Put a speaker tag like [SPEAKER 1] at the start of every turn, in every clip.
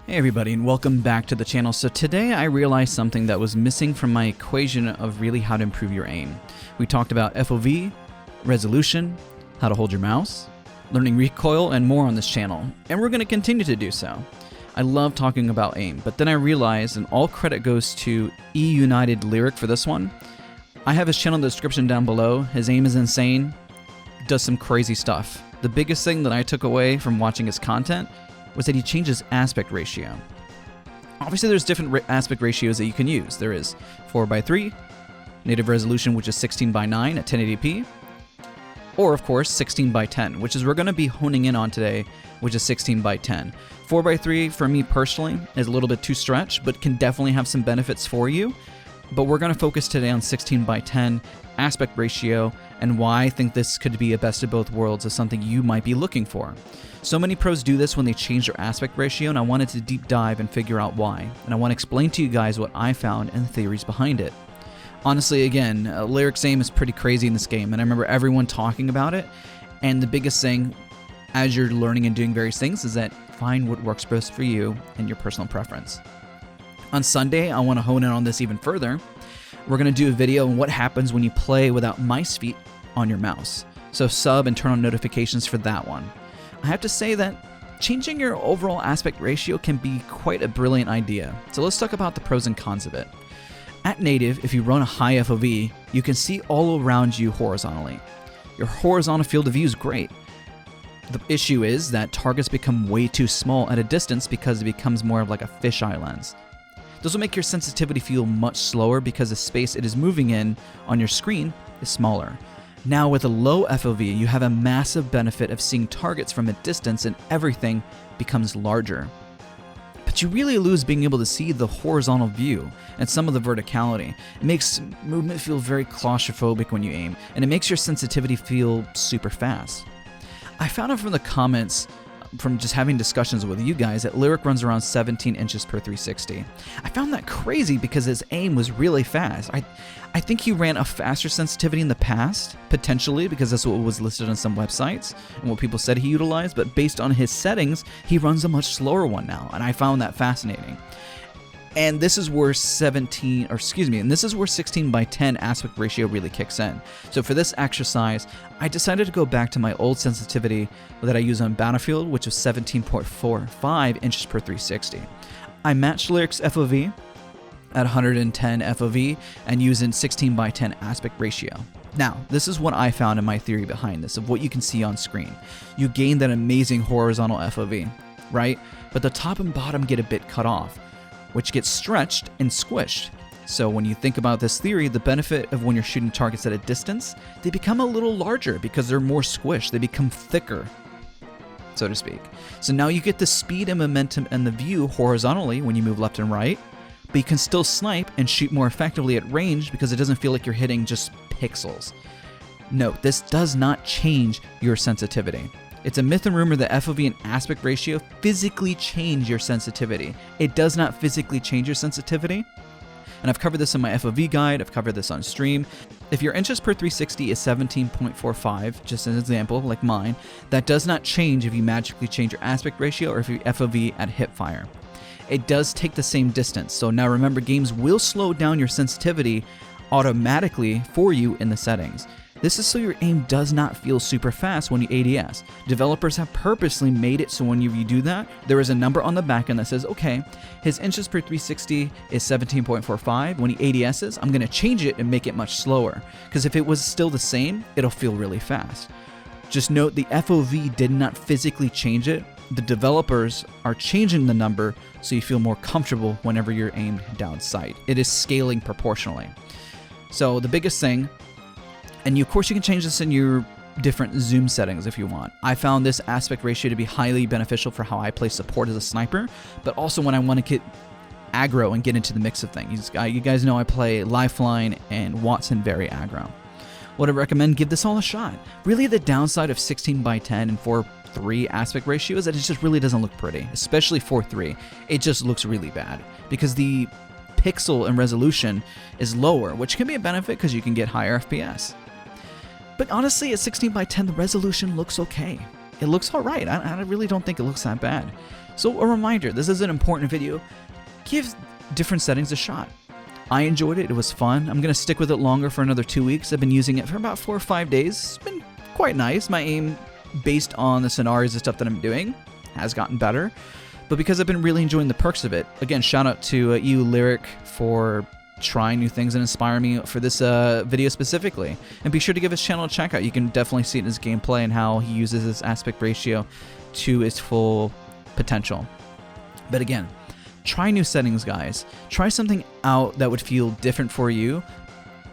[SPEAKER 1] Hey everybody, and welcome back to the channel. So today I realized something that was missing from my equation of really how to improve your aim. We talked about FOV, resolution, how to hold your mouse, learning recoil, and more on this channel, and we're going to continue to do so. I love talking about aim, but then I realized, and all credit goes to United Lyric for this one. I have his channel in the description down below. His aim is insane, does some crazy stuff. The biggest thing that I took away from watching his content was that he changes aspect ratio. Obviously there's different aspect ratios that you can use. There is 4:3, native resolution, which is 16:9 at 1080p, or of course 16:10, which is we're going to be honing in on today, which is 16:10. 4:3 for me personally is a little bit too stretched, but can definitely have some benefits for you. But we're going to focus today on 16:10 aspect ratio and why I think this could be a best of both worlds as something you might be looking for. So many pros do this when they change their aspect ratio, and I wanted to deep dive and figure out why. And I want to explain to you guys what I found and the theories behind it. Honestly, again, Lyric's aim is pretty crazy in this game, and I remember everyone talking about it. And the biggest thing, as you're learning and doing various things, is that find what works best for you and your personal preference. On Sunday, I want to hone in on this even further. We're going to do a video on what happens when you play without mice feet on your mouse. So sub and turn on notifications for that one. I have to say that changing your overall aspect ratio can be quite a brilliant idea. So let's talk about the pros and cons of it. At native, if you run a high FOV, you can see all around you horizontally. Your horizontal field of view is great. The issue is that targets become way too small at a distance because it becomes more of like a fisheye lens. This will make your sensitivity feel much slower because the space it is moving in on your screen is smaller. Now with a low FOV, you have a massive benefit of seeing targets from a distance and everything becomes larger. But you really lose being able to see the horizontal view and some of the verticality. It makes movement feel very claustrophobic when you aim, and it makes your sensitivity feel super fast. I found out from the comments from just having discussions with you guys that Lyric runs around 17 inches per 360. I found that crazy because his aim was really fast. I think he ran a faster sensitivity in the past, potentially, because that's what was listed on some websites and what people said he utilized, but based on his settings, he runs a much slower one now, and I found that fascinating. And this is where 16:10 aspect ratio really kicks in. So for this exercise, I decided to go back to my old sensitivity that I use on Battlefield, which was 17.45 inches per 360. I matched Lyric's FOV at 110 FOV and using 16:10 aspect ratio. Now, this is what I found in my theory behind this, of what you can see on screen. You gain that amazing horizontal FOV, right? But the top and bottom get a bit cut off, which gets stretched and squished. So when you think about this theory, the benefit of when you're shooting targets at a distance, they become a little larger because they're more squished. They become thicker, so to speak. So now you get the speed and momentum and the view horizontally when you move left and right, but you can still snipe and shoot more effectively at range because it doesn't feel like you're hitting just pixels. Note, this does not change your sensitivity. It's a myth and rumor that FOV and aspect ratio physically change your sensitivity. It does not physically change your sensitivity. And I've covered this in my FOV guide, I've covered this on stream. If your inches per 360 is 17.45, just as an example, like mine, that does not change if you magically change your aspect ratio or if you FOV at hip fire. It does take the same distance. So now remember, games will slow down your sensitivity automatically for you in the settings. This is so your aim does not feel super fast when you ADS. Developers have purposely made it so when you do that, there is a number on the back end that says, okay, his inches per 360 is 17.45. When he ADSs, I'm going to change it and make it much slower. Because if it was still the same, it'll feel really fast. Just note the FOV did not physically change it. The developers are changing the number so you feel more comfortable whenever you're aimed down sight. It is scaling proportionally. So the biggest thing, and of course you can change this in your different zoom settings if you want. I found this aspect ratio to be highly beneficial for how I play support as a sniper, but also when I want to get aggro and get into the mix of things. You guys know I play Lifeline and Watson very aggro. What I recommend, give this all a shot. Really the downside of 16:10 and 4:3 aspect ratio is that it just really doesn't look pretty, especially 4:3. It just looks really bad because the pixel and resolution is lower, which can be a benefit because you can get higher FPS. But honestly, at 16:10, the resolution looks okay. it looks all right. I really don't think it looks that bad. So a reminder, this is an important video. Give different settings a shot. I enjoyed it. It was fun. I'm going to stick with it longer for another 2 weeks. I've been using it for about 4 or 5 days. It's been quite nice. My aim, based on the scenarios and stuff that I'm doing, has gotten better. But because I've been really enjoying the perks of it, again, shout out to you, Lyric, for trying new things and inspiring me for this video specifically. And be sure to give his channel a check out. You can definitely see it in his gameplay and how he uses his aspect ratio to its full potential. But again, try new settings, guys. Try something out that would feel different for you,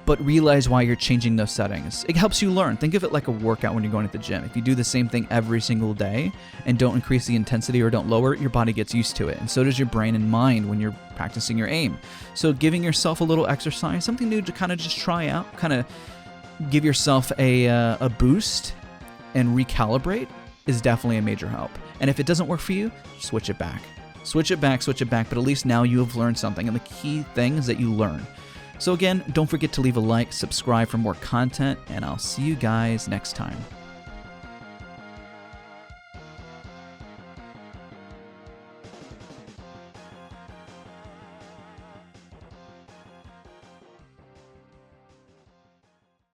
[SPEAKER 1] but realize why you're changing those settings. It helps you learn. Think of it like a workout when you're going to the gym. If you do the same thing every single day and don't increase the intensity or don't lower it, your body gets used to it. And so does your brain and mind when you're practicing your aim. So giving yourself a little exercise, something new to kind of just try out, kind of give yourself a boost and recalibrate is definitely a major help. And if it doesn't work for you, switch it back. Switch it back, but at least now you have learned something, and the key thing is that you learn. So again, don't forget to leave a like, subscribe for more content, and I'll see you guys next time.